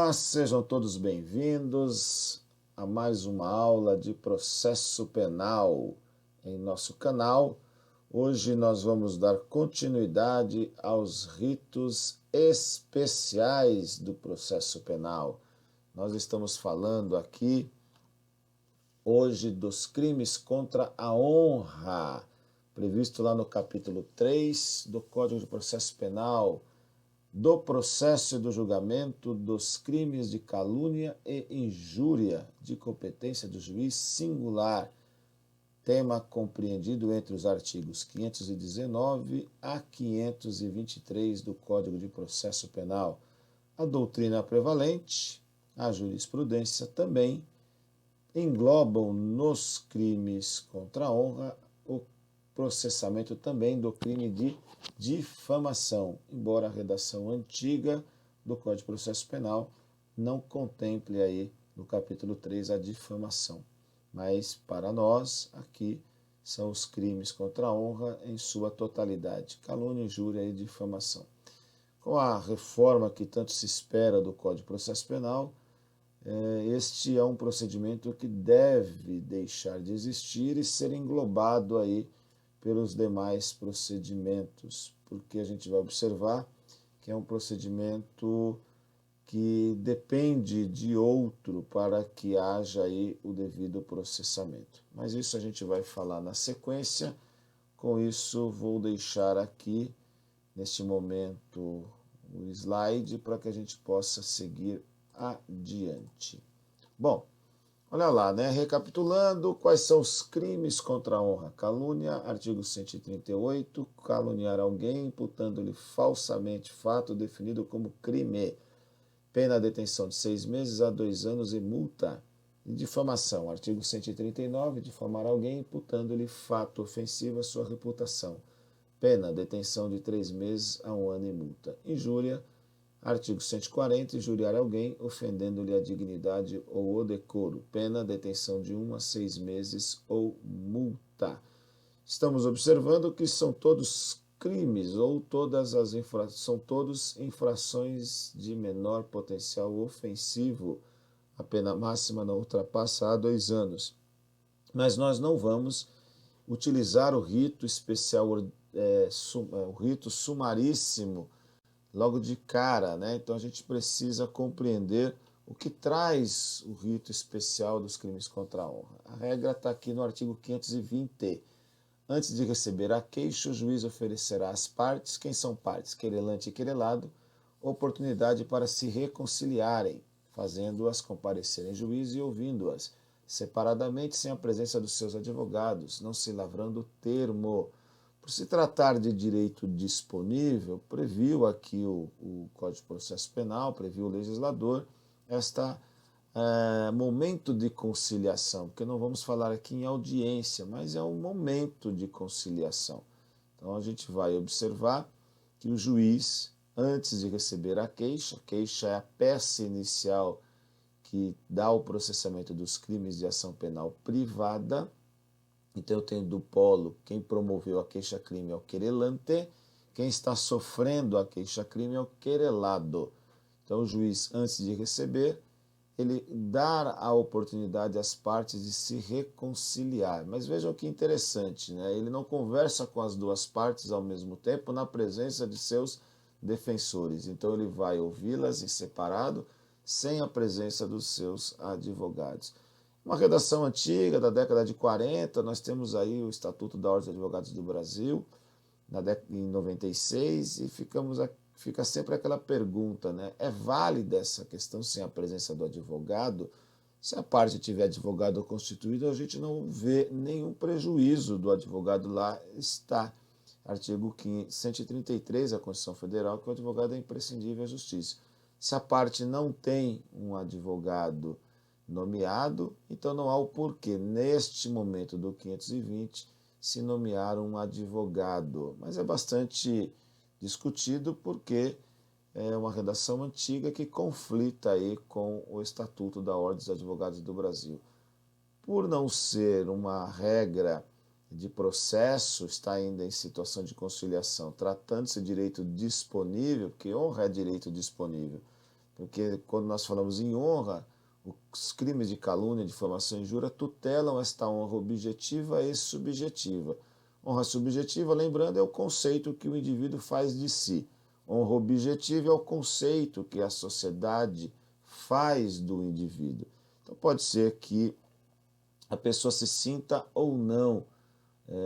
Olá, sejam todos bem-vindos a mais uma aula de processo penal em nosso canal. Hoje nós vamos dar continuidade aos ritos especiais do processo penal. Nós estamos falando aqui hoje dos crimes contra a honra, previsto lá no capítulo 3 do Código de Processo Penal, do processo e do julgamento dos crimes de calúnia e injúria de competência do juiz singular, tema compreendido entre os artigos 519 a 523 do Código de Processo Penal. A doutrina prevalente, a jurisprudência também, englobam nos crimes contra a honra o processamento também do crime de difamação, embora a redação antiga do Código de Processo Penal não contemple aí no capítulo 3 a difamação. Mas para nós aqui são os crimes contra a honra em sua totalidade, calúnia, injúria e difamação. Com a reforma que tanto se espera do Código de Processo Penal, este é um procedimento que deve deixar de existir e ser englobado aí pelos demais procedimentos, porque a gente vai observar que é um procedimento que depende de outro para que haja aí o devido processamento. Mas isso a gente vai falar na sequência. Com isso, vou deixar aqui, neste momento, o slide para que a gente possa seguir adiante. Bom, olha lá, né? Recapitulando, quais são os crimes contra a honra? Calúnia, artigo 138, caluniar alguém imputando-lhe falsamente fato definido como crime. Pena detenção de 6 meses a 2 anos e multa. E difamação, artigo 139, difamar alguém imputando-lhe fato ofensivo à sua reputação. Pena detenção de 3 meses a 1 ano e multa. Injúria, artigo 140, injuriar alguém, ofendendo-lhe a dignidade ou o decoro. Pena, detenção de 1 a 6 meses ou multa. Estamos observando que são todos crimes ou são todos infrações de menor potencial ofensivo. A pena máxima não ultrapassa a 2 anos. Mas nós não vamos utilizar o rito especial, o rito sumaríssimo, logo de cara, né? Então a gente precisa compreender o que traz o rito especial dos crimes contra a honra. A regra está aqui no artigo 520. Antes de receber a queixa, o juiz oferecerá às partes, quem são partes, querelante e querelado, oportunidade para se reconciliarem, fazendo-as comparecerem em juízo e ouvindo-as separadamente, sem a presença dos seus advogados, não se lavrando termo. Por se tratar de direito disponível, previu aqui o Código de Processo Penal, previu o legislador, momento de conciliação, porque não vamos falar aqui em audiência, mas é um momento de conciliação. Então a gente vai observar que o juiz, antes de receber a queixa é a peça inicial que dá o processamento dos crimes de ação penal privada. Então eu tenho do polo, quem promoveu a queixa-crime é o querelante, quem está sofrendo a queixa-crime é o querelado. Então o juiz, antes de receber, ele dá a oportunidade às partes de se reconciliar. Mas vejam que interessante, né? Ele não conversa com as duas partes ao mesmo tempo na presença de seus defensores. Então ele vai ouvi-las em separado, sem a presença dos seus advogados. Uma redação antiga, da década de 40, nós temos aí o Estatuto da Ordem dos Advogados do Brasil, em 96, e fica sempre aquela pergunta, né? É válida essa questão sem a presença do advogado? Se a parte tiver advogado constituído, a gente não vê nenhum prejuízo do advogado lá estar. Artigo 133 da Constituição Federal, que o advogado é imprescindível à justiça. Se a parte não tem um advogado nomeado, então não há o porquê, neste momento do 520, se nomear um advogado. Mas é bastante discutido porque é uma redação antiga que conflita aí com o Estatuto da Ordem dos Advogados do Brasil. Por não ser uma regra de processo, está ainda em situação de conciliação, tratando-se de direito disponível, porque honra é direito disponível. porque quando nós falamos em honra, os crimes de calúnia, difamação e injúria tutelam esta honra objetiva e subjetiva. Honra subjetiva, lembrando, é o conceito que o indivíduo faz de si. Honra objetiva é o conceito que a sociedade faz do indivíduo. Então pode ser que a pessoa se sinta ou não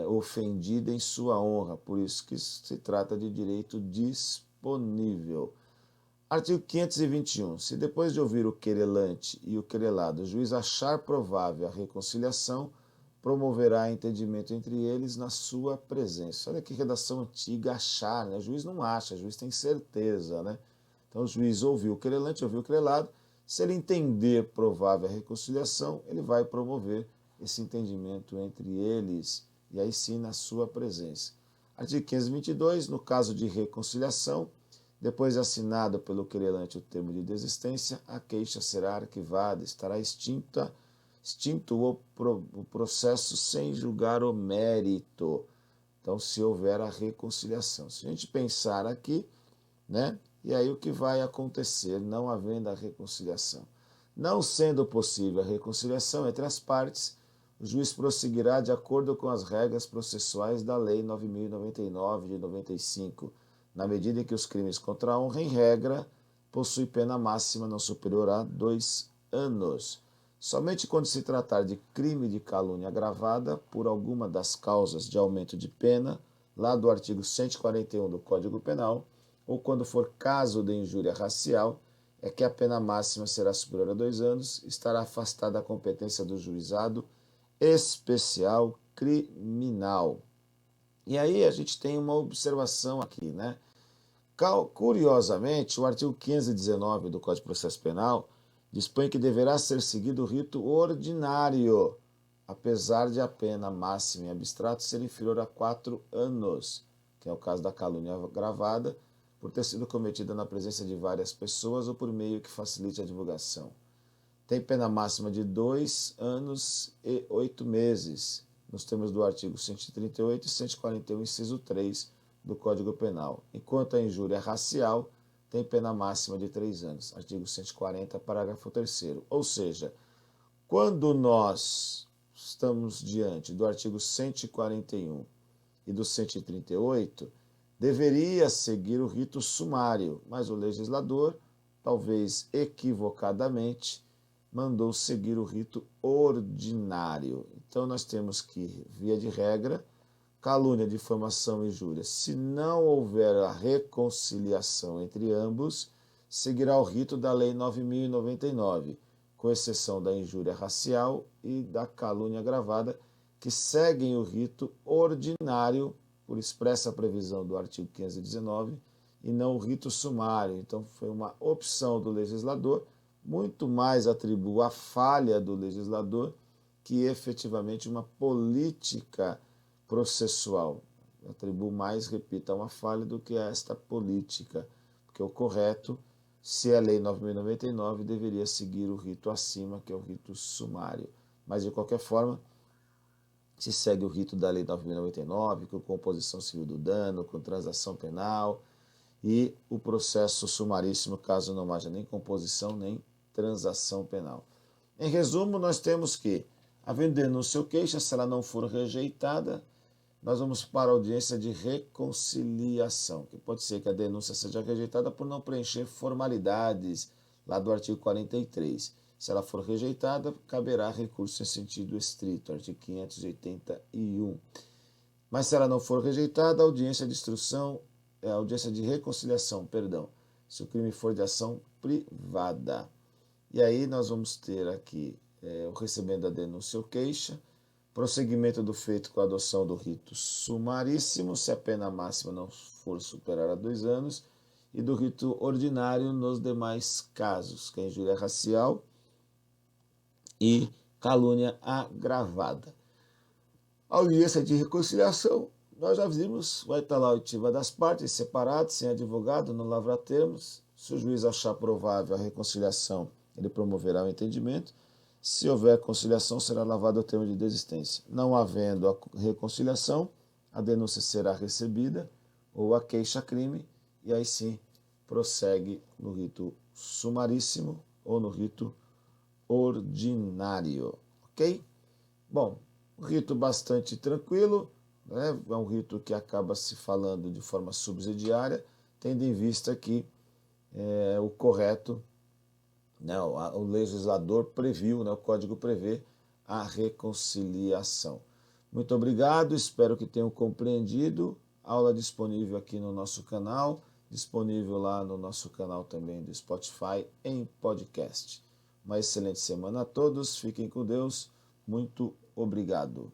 ofendida em sua honra, por isso que se trata de direito disponível. Artigo 521. Se depois de ouvir o querelante e o querelado, o juiz achar provável a reconciliação, promoverá entendimento entre eles na sua presença. Olha que redação antiga, achar, né? O juiz não acha, o juiz tem certeza, né? Então o juiz ouviu o querelante, ouviu o querelado, se ele entender provável a reconciliação, ele vai promover esse entendimento entre eles, e aí sim na sua presença. Artigo 522, no caso de reconciliação, depois de assinado pelo querelante o termo de desistência, a queixa será arquivada, estará extinto o processo sem julgar o mérito. Então, se houver a reconciliação. Se a gente pensar aqui, né? E aí o que vai acontecer não havendo a reconciliação? Não sendo possível a reconciliação entre as partes, o juiz prosseguirá de acordo com as regras processuais da Lei 9.099 de 95, na medida em que os crimes contra a honra, em regra, possuem pena máxima não superior a 2 anos. Somente quando se tratar de crime de calúnia agravada por alguma das causas de aumento de pena, lá do artigo 141 do Código Penal, ou quando for caso de injúria racial, é que a pena máxima será superior a 2 anos, estará afastada a competência do juizado especial criminal. E aí a gente tem uma observação aqui, né? Curiosamente, o artigo 519 do Código de Processo Penal dispõe que deverá ser seguido o rito ordinário, apesar de a pena máxima em abstrato ser inferior a 4 anos, que é o caso da calúnia agravada, por ter sido cometida na presença de várias pessoas ou por meio que facilite a divulgação. Tem pena máxima de 2 anos e 8 meses, nos termos do artigo 138 e 141, inciso 3 do Código Penal. Enquanto a injúria racial tem pena máxima de 3 anos, artigo 140, parágrafo 3º. Ou seja, quando nós estamos diante do artigo 141 e do 138, deveria seguir o rito sumário, mas o legislador, talvez equivocadamente, mandou seguir o rito ordinário. Então nós temos que, via de regra, calúnia, difamação e injúria, se não houver a reconciliação entre ambos, seguirá o rito da Lei 9.099, com exceção da injúria racial e da calúnia agravada, que seguem o rito ordinário, por expressa previsão do artigo 519, e não o rito sumário. Então foi uma opção do legislador, muito mais atribua a falha do legislador que efetivamente uma política processual. Eu atribuo mais, repito, a uma falha do que a esta política, porque o correto, se é a Lei 9.099, deveria seguir o rito acima, que é o rito sumário. Mas, de qualquer forma, se segue o rito da Lei 9.099, com composição civil do dano, com transação penal, e o processo sumaríssimo, caso não haja nem composição nem transação penal. Em resumo, nós temos que, havendo denúncia ou queixa, se ela não for rejeitada, nós vamos para a audiência de reconciliação, que pode ser que a denúncia seja rejeitada por não preencher formalidades, lá do artigo 43. Se ela for rejeitada, caberá recurso em sentido estrito, artigo 581. Mas se ela não for rejeitada, a audiência de instrução, a audiência de reconciliação, se o crime for de ação privada. E aí nós vamos ter aqui o recebimento da denúncia ou queixa, prosseguimento do feito com a adoção do rito sumaríssimo, se a pena máxima não for superar a 2 anos, e do rito ordinário nos demais casos, que é injúria racial e calúnia agravada. A audiência de reconciliação, nós já vimos, vai estar lá a oitiva das partes, separados, sem advogado, no lavra-termos. Se o juiz achar provável a reconciliação, ele promoverá o entendimento. Se houver conciliação, será lavado o termo de desistência. Não havendo a reconciliação, a denúncia será recebida ou a queixa-crime, e aí sim prossegue no rito sumaríssimo ou no rito ordinário, ok? Bom, um rito bastante tranquilo, né? É um rito que acaba se falando de forma subsidiária, tendo em vista que o correto, né, o legislador previu, né, o código prevê a reconciliação. Muito obrigado, espero que tenham compreendido. Aula disponível aqui no nosso canal, disponível lá no nosso canal também do Spotify em podcast. Uma excelente semana a todos, fiquem com Deus, muito obrigado.